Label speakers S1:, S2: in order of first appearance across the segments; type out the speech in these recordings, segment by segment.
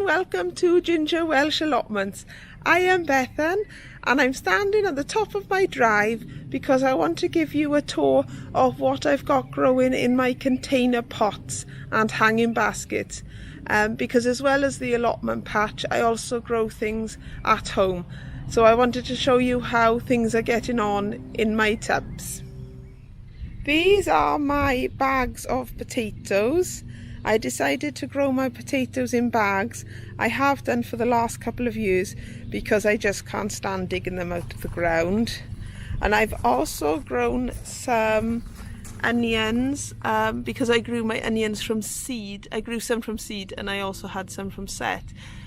S1: and welcome to Ginger Welsh Allotments. I am Bethan and I'm standing at the top of my drive because I want to give you a tour of what I've got growing in my container pots and hanging baskets. Because as well as the allotment patch, I also grow things at home. So I wanted to show you how things are getting on in my tubs. These are my bags of potatoes. I decided to grow my potatoes in bags. I have done for the last couple of years because I just can't stand digging them out of the ground. And I've also grown some onions because I grew my onions from seed. I grew some from seed and I also had some from set.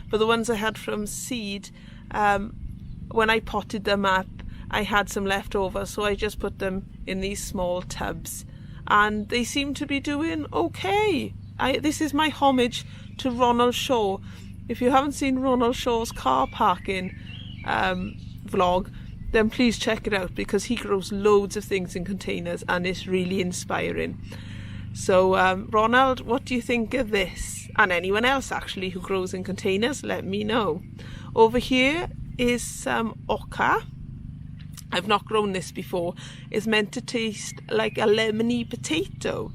S1: But the ones I had from seed, when I potted them up, I had some left over, so I just put them in these small tubs and they seem to be doing okay. This is my homage to Ronald Shaw. If you haven't seen Ronald Shaw's car parking vlog, then please check it out because he grows loads of things in containers and it's really inspiring. So Ronald, what do you think of this? And anyone else actually who grows in containers, let me know. Over here is some oca. I've not grown this before. It's meant to taste like a lemony potato.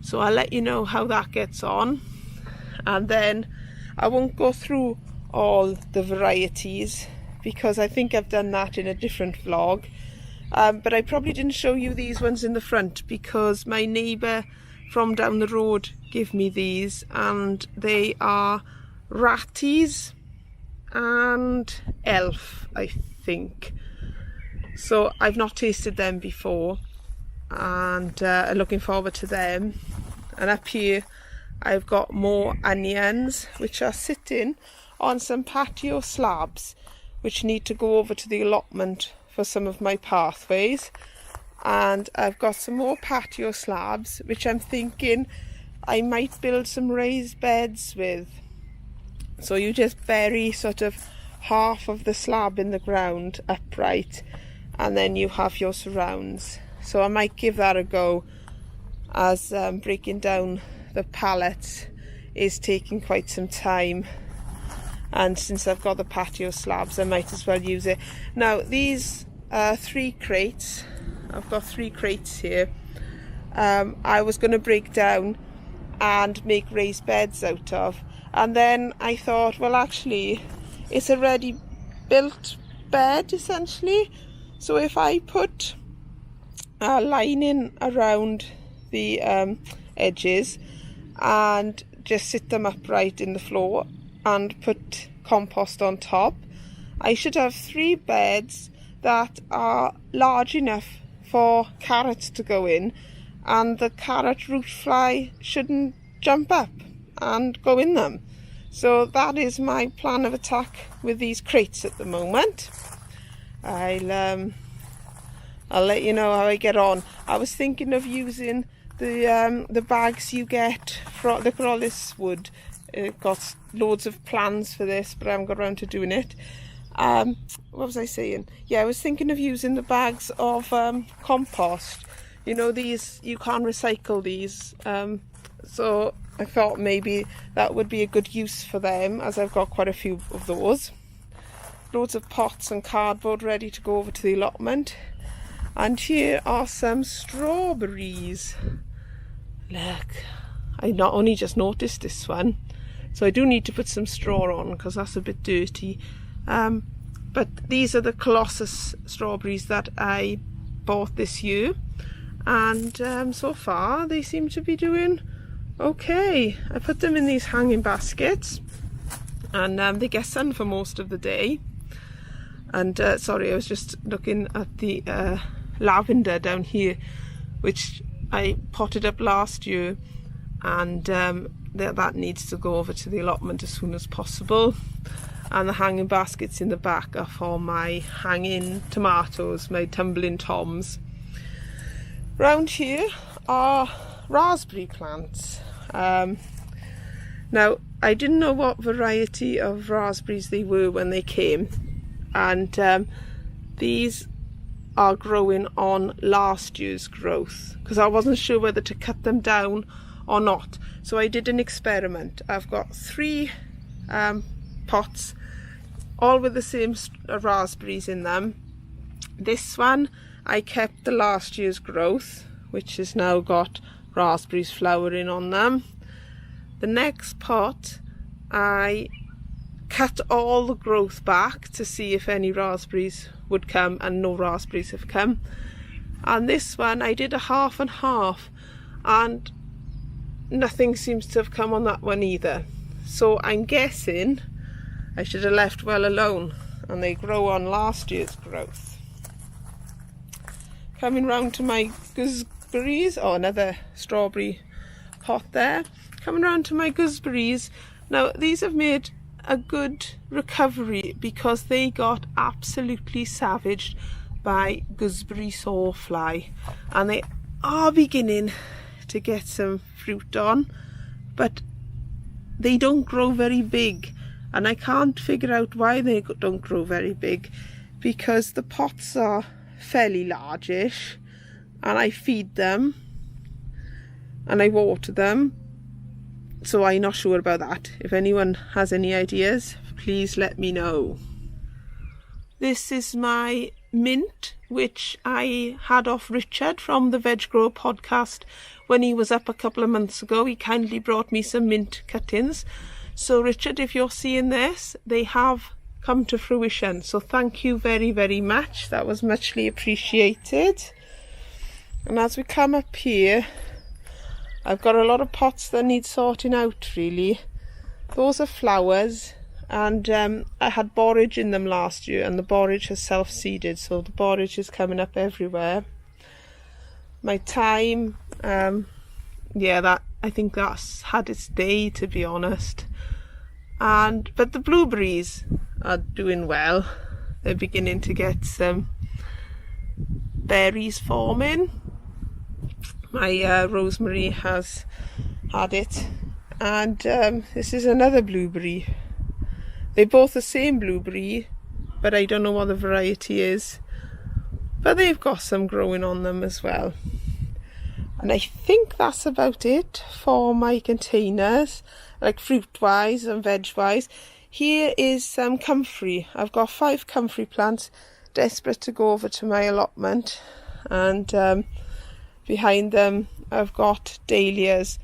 S1: So I'll let you know how that gets on. And then I won't go through all the varieties because I think I've done that in a different vlog. But I probably didn't show you these ones in the front because my neighbour from down the road gave me these, and they are Ratties and Elf, I think. So I've not tasted them before and looking forward to them. And up here I've got more onions which are sitting on some patio slabs which need to go over to the allotment for some of my pathways. And I've got some more patio slabs which I'm thinking I might build some raised beds with. So you just bury sort of half of the slab in the ground upright and then you have your surrounds. So I might give that a go, as breaking down the pallets is taking quite some time, and since I've got the patio slabs I might as well use it. Now these 3 crates, I've got 3 crates here, I was going to break down and make raised beds out of, and then I thought, well actually it's a ready built bed essentially, so if I put lining around the edges and just sit them upright in the floor and put compost on top, I should have 3 beds that are large enough for carrots to go in, and the carrot root fly shouldn't jump up and go in them. So that is my plan of attack with these crates at the moment. I'll let you know how I get on. I was thinking of using the bags you get from, look at all this wood. Got loads of plans for this, but I haven't got around to doing it. What was I saying? Yeah, I was thinking of using the bags of compost. You know, these, you can't recycle these. So I thought maybe that would be a good use for them, as I've got quite a few of those. Loads of pots and cardboard ready to go over to the allotment. And here are some strawberries. Look, I not only just noticed this one, so I do need to put some straw on because that's a bit dirty. But these are the Colossus strawberries that I bought this year, and so far they seem to be doing okay. I put them in these hanging baskets and they get sun for most of the day. And sorry, I was just looking at the lavender down here, which I potted up last year, and that needs to go over to the allotment as soon as possible. And the hanging baskets in the back are for my hanging tomatoes, my tumbling toms. Round here are raspberry plants. Now I didn't know what variety of raspberries they were when they came, and these are growing on last year's growth because I wasn't sure whether to cut them down or not. So I did an experiment. I've got 3 pots, all with the same raspberries in them. This one I kept the last year's growth, which has now got raspberries flowering on them. The next pot I cut all the growth back to see if any raspberries would come, and no raspberries have come. And this one I did a half and half, and nothing seems to have come on that one either. So I'm guessing I should have left well alone, and they grow on last year's growth. Coming round to my gooseberries, another strawberry pot there. Coming round to my gooseberries. Now these have made a good recovery because they got absolutely savaged by gooseberry sawfly, and they are beginning to get some fruit on, but they don't grow very big, and I can't figure out why they don't grow very big, because the pots are fairly largish and I feed them and I water them. So I'm not sure about that. If anyone has any ideas, please let me know. This is my mint, which I had off Richard from the Veg Grower Podcast when he was up a couple of months ago. He kindly brought me some mint cuttings. So Richard, if you're seeing this, they have come to fruition. So thank you very, very much. That was muchly appreciated. And as we come up here, I've got a lot of pots that need sorting out really. Those are flowers, and I had borage in them last year, and the borage has self-seeded, so the borage is coming up everywhere. My thyme, I think that's had its day, to be honest. But the blueberries are doing well. They're beginning to get some berries forming. My rosemary has had it, and this is another blueberry. They're both the same blueberry, but I don't know what the variety is, but they've got some growing on them as well. And I think that's about it for my containers, like fruit wise and veg wise. Here is some comfrey. I've got 5 comfrey plants, desperate to go over to my allotment, and behind them I've got dahlias,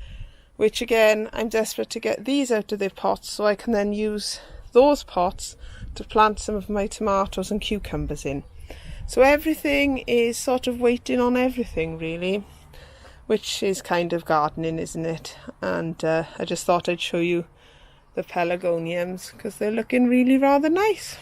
S1: which again I'm desperate to get these out of their pots so I can then use those pots to plant some of my tomatoes and cucumbers in. So everything is sort of waiting on everything really, which is kind of gardening, isn't it? And I just thought I'd show you the pelargoniums because they're looking really rather nice.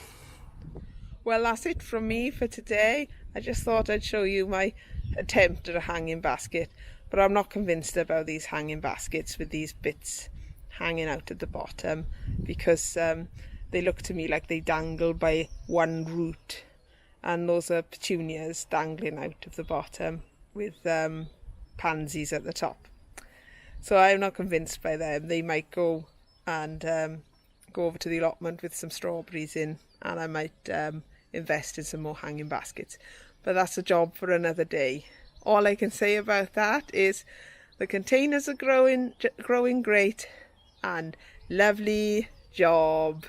S1: Well, that's it from me for today. I just thought I'd show you my attempt at a hanging basket, but I'm not convinced about these hanging baskets with these bits hanging out at the bottom, because they look to me like they dangle by one root, and those are petunias dangling out of the bottom with pansies at the top. So I'm not convinced by them. They might go and go over to the allotment with some strawberries in, and I might invest in some more hanging baskets. But that's a job for another day. All I can say about that is the containers are growing great, and lovely job.